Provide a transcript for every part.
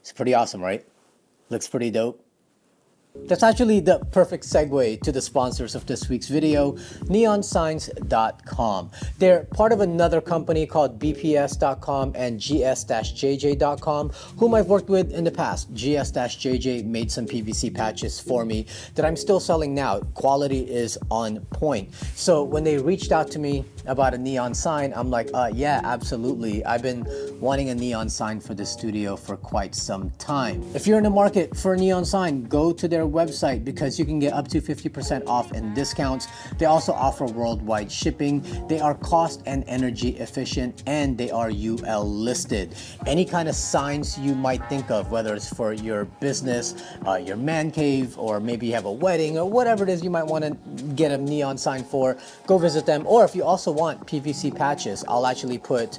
It's pretty awesome, right? Looks pretty dope. That's actually the perfect segue to the sponsors of this week's video, neonsigns.com. They're part of another company called bps.com and gs-jj.com, whom I've worked with in the past. gs-jj made some PVC patches for me that I'm still selling now. Quality is on point. So when they reached out to me about a neon sign, I'm like, yeah, absolutely. I've been wanting a neon sign for the studio for quite some time. If you're in the market for a neon sign, go to their website because you can get up to 50% off in discounts. They also offer worldwide shipping. They are cost and energy efficient, and they are UL listed. Any kind of signs you might think of, whether it's for your business, your man cave, or maybe you have a wedding or whatever it is you might want to get a neon sign for, go visit them. Or if you also want PVC patches, I'll actually put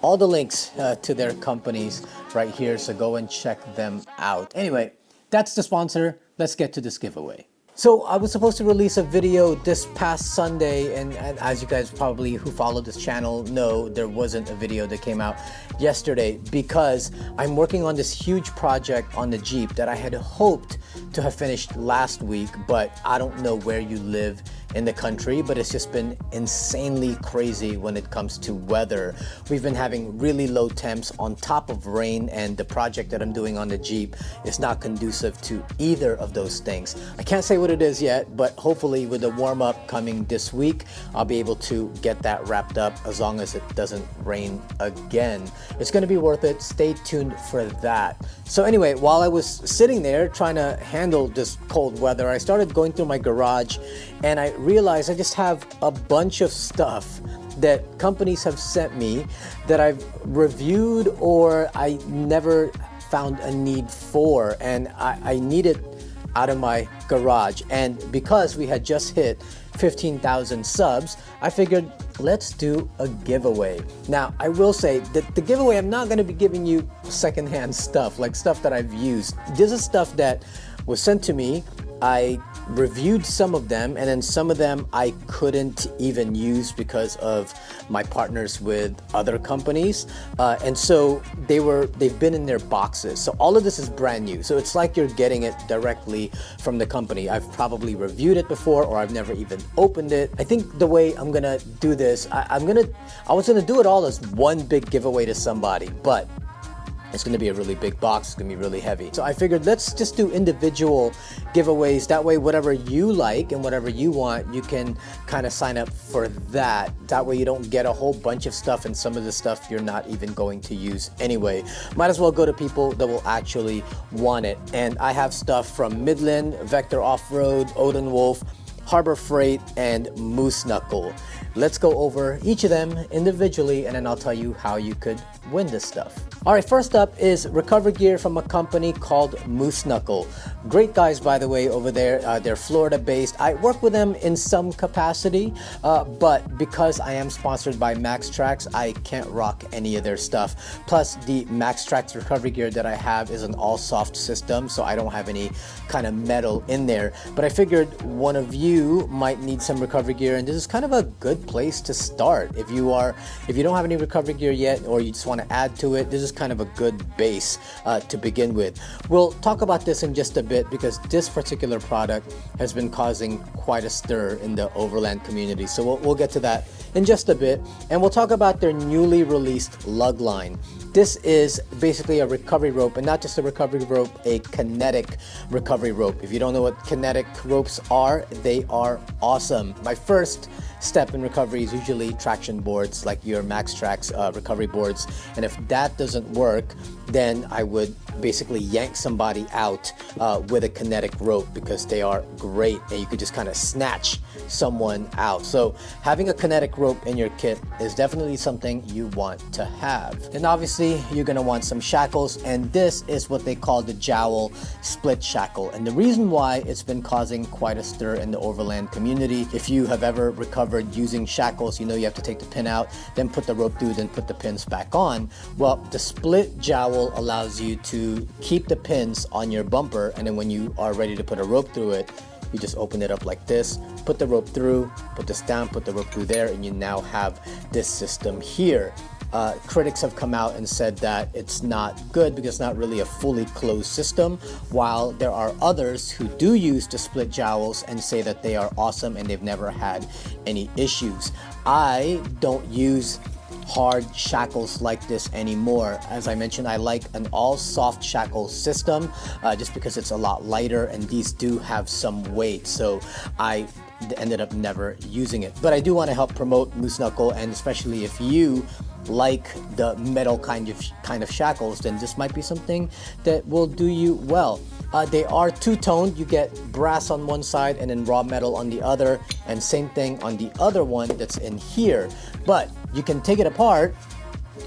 all the links to their companies right here, so go and check them out. Anyway, that's the sponsor. Let's get to this giveaway. So I was supposed to release a video this past Sunday, and as you guys probably who follow this channel know, there wasn't a video that came out yesterday because I'm working on this huge project on the Jeep that I had hoped to have finished last week, but I don't know where you live in the country, but it's just been insanely crazy when it comes to weather. We've been having really low temps on top of rain, and the project that I'm doing on the Jeep is not conducive to either of those things. I can't say what it is yet, but hopefully with the warm up coming this week, I'll be able to get that wrapped up as long as it doesn't rain again. It's gonna be worth it. Stay tuned for that. So anyway, while I was sitting there trying to handle this cold weather, I started going through my garage and I realized I just have a bunch of stuff that companies have sent me that I've reviewed or I never found a need for, and I need it out of my garage. And because we had just hit 15,000 subs, I figured let's do a giveaway. Now, I will say that the giveaway, I'm not gonna be giving you secondhand stuff, like stuff that I've used. This is stuff that was sent to me. I reviewed some of them, and then some of them I couldn't even use because of my partners with other companies, and so they've been in their boxes. So all of this is brand new, so it's like you're getting it directly from the company. I've probably reviewed it before, or I've never even opened it. I think the way I'm gonna do this, I was gonna do it all as one big giveaway to somebody, but it's gonna be a really big box, it's gonna be really heavy. So I figured let's just do individual giveaways. That way, whatever you like and whatever you want, you can kind of sign up for that. That way you don't get a whole bunch of stuff, and some of the stuff you're not even going to use anyway. Might as well go to people that will actually want it. And I have stuff from Midland, Vector Off-Road, Odenwolf, Harbor Freight, and Mooseknuckle. Let's go over each of them individually, and then I'll tell you how you could win this stuff. All right, first up is recovery gear from a company called Mooseknuckle. Great guys, by the way, over there. They're Florida based. I work with them in some capacity, but because I am sponsored by MaxTrax, I can't rock any of their stuff. Plus, the MaxTrax recovery gear that I have is an all soft system, so I don't have any kind of metal in there. But I figured one of you might need some recovery gear, and this is kind of a good place to start. If you don't have any recovery gear yet, or you just want to add to it, this is kind of a good base to begin with. We'll talk about this in just a bit because this particular product has been causing quite a stir in the overland community. So we'll get to that in just a bit, and we'll talk about their newly released lug line. This is basically a recovery rope, and not just a recovery rope, a kinetic recovery rope. If you don't know what kinetic ropes are, they are awesome. My first step in recovery is usually traction boards, like your MaxTrax recovery boards. And if that doesn't work, then I would basically yank somebody out with a kinetic rope, because they are great and you could just kind of snatch someone out. So having a kinetic rope in your kit is definitely something you want to have. And obviously you're going to want some shackles, and this is what they call the jowl split shackle. And the reason why it's been causing quite a stir in the overland community, if you have ever recovered using shackles, you know you have to take the pin out, then put the rope through, then put the pins back on. Well, the split jowl allows you to keep the pins on your bumper, and then when you are ready to put a rope through it, you just open it up like this, put the rope through, put this down, put the rope through there, and you now have this system here. critics have come out and said that it's not good because it's not really a fully closed system, while there are others who do use the split jowls and say that they are awesome and they've never had any issues. I don't use hard shackles like this anymore. As I mentioned, I like an all soft shackle system just because it's a lot lighter, and these do have some weight, so I ended up never using it. But I do want to help promote Mooseknuckle, and especially if you like the metal kind of shackles, then this might be something that will do you well. They are two-toned. You get brass on one side and then raw metal on the other, and same thing on the other one that's in here. But you can take it apart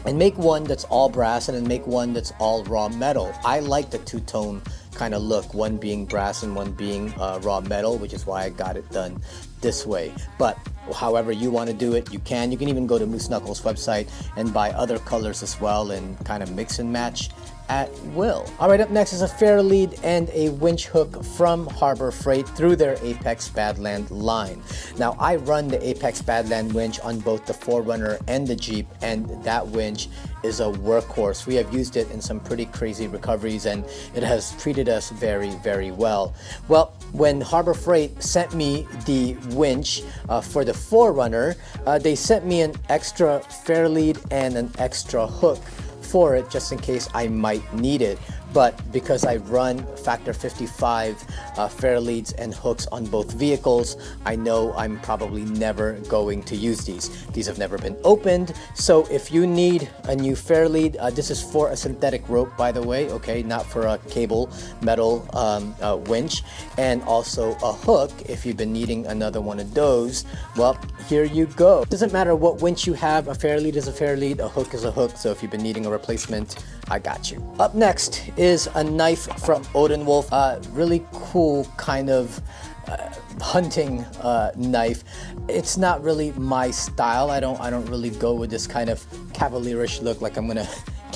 and make one that's all brass and then make one that's all raw metal. I like the two-tone kind of look, one being brass and one being raw metal, which is why I got it done this way. But however you want to do it, you can. You can even go to Mooseknuckle's website and buy other colors as well and kind of mix and match at will. All right, up next is a Fairlead and a winch hook from Harbor Freight through their Apex Badland line. Now, I run the Apex Badland winch on both the 4Runner and the Jeep, and that winch is a workhorse. We have used it in some pretty crazy recoveries, and it has treated us very, very well. Well, when Harbor Freight sent me the winch for the 4Runner, they sent me an extra Fairlead and an extra hook for it, just in case I might need it. But because I run Factor 55 Fairleads and hooks on both vehicles, I know I'm probably never going to use these. These have never been opened, so if you need a new Fairlead, this is for a synthetic rope, by the way, okay, not for a cable metal winch, and also a hook. If you've been needing another one of those, well, here you go. Doesn't matter what winch you have, a Fairlead is a Fairlead, a hook is a hook, so if you've been needing a replacement, I got you. Up next is a knife from Odenwolf, really cool kind of hunting knife. It's not really my style. I don't really go with this kind of cavalierish look, like I'm gonna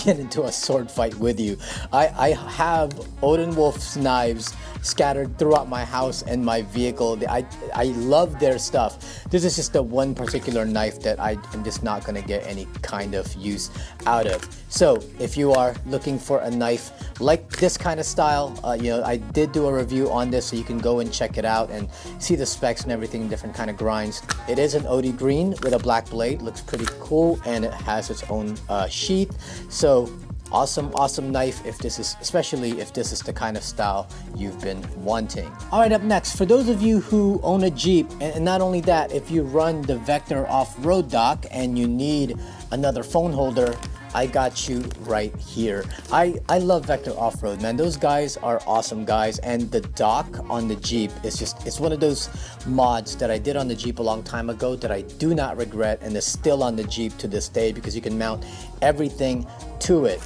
get into a sword fight with you. I have Odenwolf's knives scattered throughout my house and my vehicle. I love their stuff. This is just the one particular knife that I am just not going to get any kind of use out of. So if you are looking for a knife like this kind of style, I did do a review on this, so you can go and check it out and see the specs and everything, different kind of grinds. It is an OD green with a black blade, looks pretty cool, and it has its own sheath. So awesome knife, especially if this is the kind of style you've been wanting. All right, up next, for those of you who own a Jeep, and not only that, if you run the Vector off-road dock and you need another phone holder, I got you right here. I love Vector Off-Road, man. Those guys are awesome guys, and the dock on the Jeep is it's one of those mods that I did on the Jeep a long time ago that I do not regret, and is still on the Jeep to this day because you can mount everything to it.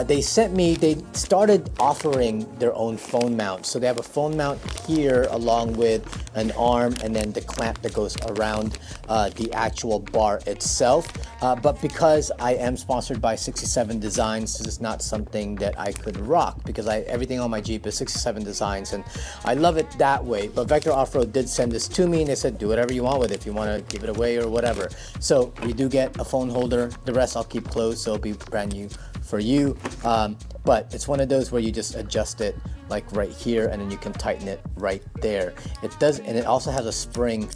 They started offering their own phone mount. So they have a phone mount here along with an arm and then the clamp that goes around the actual bar itself. But because I am sponsored by 67 Designs, this is not something that I could rock because everything on my Jeep is 67 Designs and I love it that way. But Vector Off-Road did send this to me and they said, do whatever you want with it if you want to give it away or whatever. So we do get a phone holder. The rest I'll keep closed, so it'll be brand new for you, but it's one of those where you just adjust it like right here and then you can tighten it right there. It does, and it also has a spring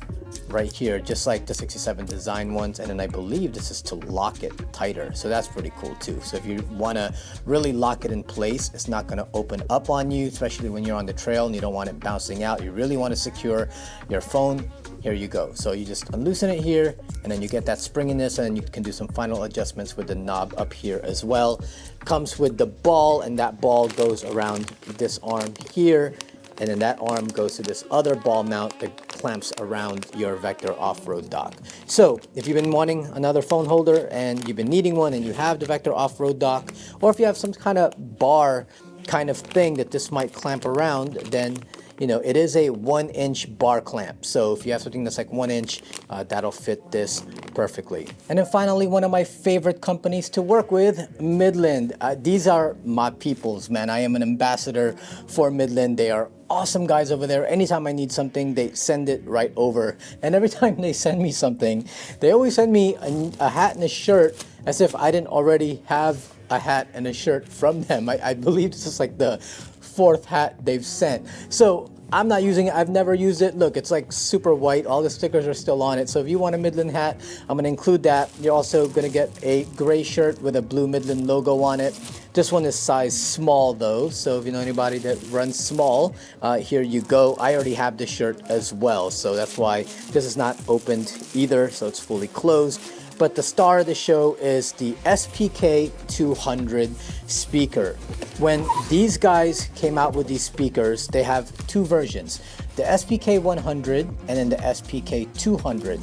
right here, just like the 67 Design ones, and then I believe this is to lock it tighter, so that's pretty cool too. So if you want to really lock it in place, it's not going to open up on you, especially when you're on the trail and you don't want it bouncing out. You really want to secure your phone. Here you go. So you just unloosen it here and then you get that springiness, and then you can do some final adjustments with the knob up here as well. Comes with the ball, and that ball goes around this arm here, and then that arm goes to this other ball mount that clamps around your Vector off-road dock. So if you've been wanting another phone holder and you've been needing one and you have the Vector off-road dock, or if you have some kind of bar kind of thing that this might clamp around, then it is a 1-inch bar clamp. So if you have something that's like 1 inch, that'll fit this perfectly. And then finally, one of my favorite companies to work with, Midland. These are my peoples, man. I am an ambassador for Midland. They are awesome guys over there. Anytime I need something, they send it right over. And every time they send me something, they always send me a hat and a shirt as if I didn't already have a hat and a shirt from them. I believe this is like the 4th hat they've sent. So I'm not using it. I've never used it. Look, it's like super white. All the stickers are still on it. So if you want a Midland hat, I'm going to include that. You're also going to get a gray shirt with a blue Midland logo on it. This one is size small though. So if you know anybody that runs small, here you go. I already have this shirt as well. So that's why this is not opened either. So it's fully closed. But the star of the show is the SPK 200 speaker. When these guys came out with these speakers, they have 2 versions, the SPK 100 and then the SPK 200.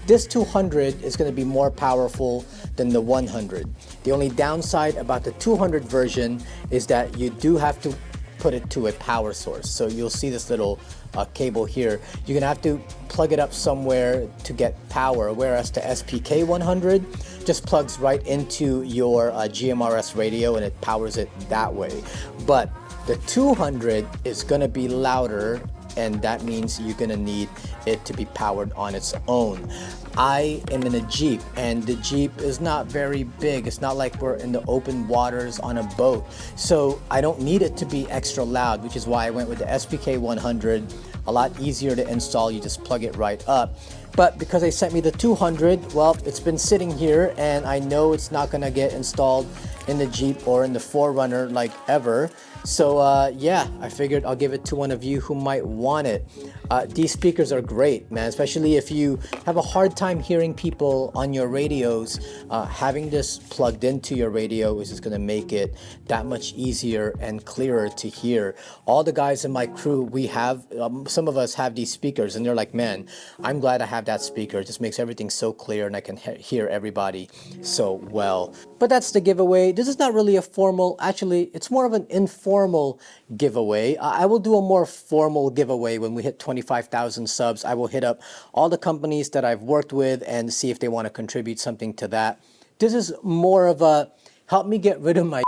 This 200 is going to be more powerful than the 100. The only downside about the 200 version is that you do have to put it to a power source. So you'll see this little cable here. You're gonna have to plug it up somewhere to get power, whereas the SPK 100 just plugs right into your GMRS radio and it powers it that way. But the 200 is gonna be louder, and that means you're gonna need it to be powered on its own. I am in a Jeep, and the Jeep is not very big. It's not like we're in the open waters on a boat. So I don't need it to be extra loud, which is why I went with the SPK 100. A lot easier to install, you just plug it right up. But because they sent me the 200, well, it's been sitting here and I know it's not gonna get installed in the Jeep or in the 4Runner like ever. So yeah, I figured I'll give it to one of you who might want it. These speakers are great, man, especially if you have a hard time hearing people on your radios. Having this plugged into your radio is just gonna make it that much easier and clearer to hear. All the guys in my crew, we have, some of us have these speakers and they're like, man, I'm glad I have that speaker. It just makes everything so clear and I can hear everybody so well. But that's the giveaway. This is not really a formal, actually, it's more of an informal giveaway. I will do a more formal giveaway when we hit 25,000 subs. I will hit up all the companies that I've worked with and see if they want to contribute something to that. This is more of a help me get rid of my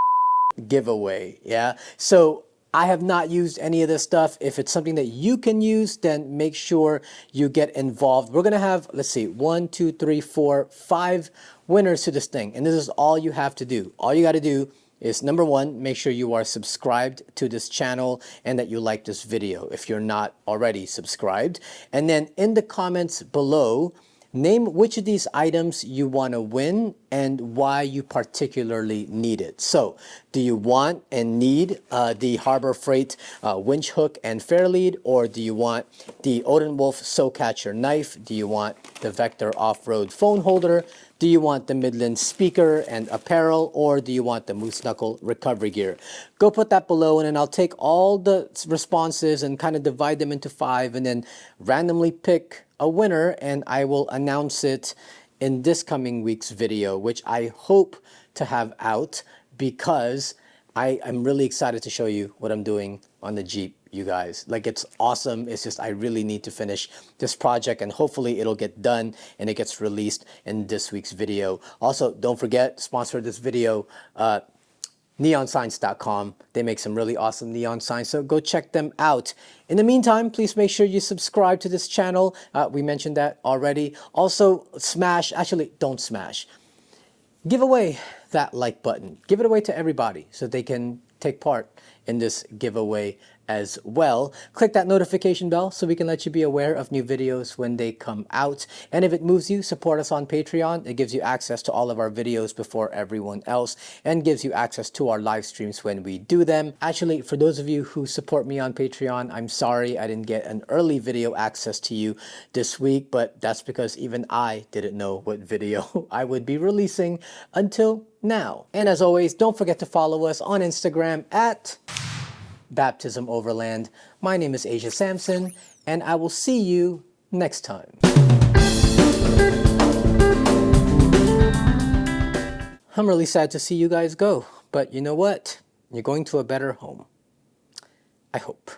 giveaway, yeah? So I have not used any of this stuff. If it's something that you can use, then make sure you get involved. We're gonna have, let's see, 1, 2, 3, 4, 5 winners to this thing. And this is all you have to do. All you gotta do is, number 1, make sure you are subscribed to this channel and that you like this video if you're not already subscribed. And then in the comments below, name which of these items you want to win and why you particularly need it. So, do you want and need the Harbor Freight winch hook and Fairlead, or do you want the Odenwolf Soul Catcher knife? Do you want the Vector off-road phone holder? Do you want the Midland speaker and apparel, or do you want the Mooseknuckle recovery gear? Go put that below, and then I'll take all the responses and kind of divide them into 5 and then randomly pick a winner, and I will announce it in this coming week's video, which I hope to have out because I'm really excited to show you what I'm doing on the Jeep, you guys. Like, it's awesome. It's just I really need to finish this project and hopefully it'll get done and it gets released in this week's video. Also, don't forget, sponsor this video, neonsigns.com. They make some really awesome neon signs, so go check them out. In the meantime, please make sure you subscribe to this channel. We mentioned that already. Also, don't smash. Give away that like button. Give it away to everybody so they can take part in this giveaway as well. Click that notification bell so we can let you be aware of new videos when they come out. And if it moves you, support us on Patreon. It gives you access to all of our videos before everyone else and gives you access to our live streams when we do them. Actually, for those of you who support me on Patreon, I'm sorry I didn't get an early video access to you this week, but that's because even I didn't know what video I would be releasing until now. And as always, don't forget to follow us on Instagram at Baptism Overland. My name is Asia Sampson, and I will see you next time. I'm really sad to see you guys go, but you know what? You're going to a better home. I hope.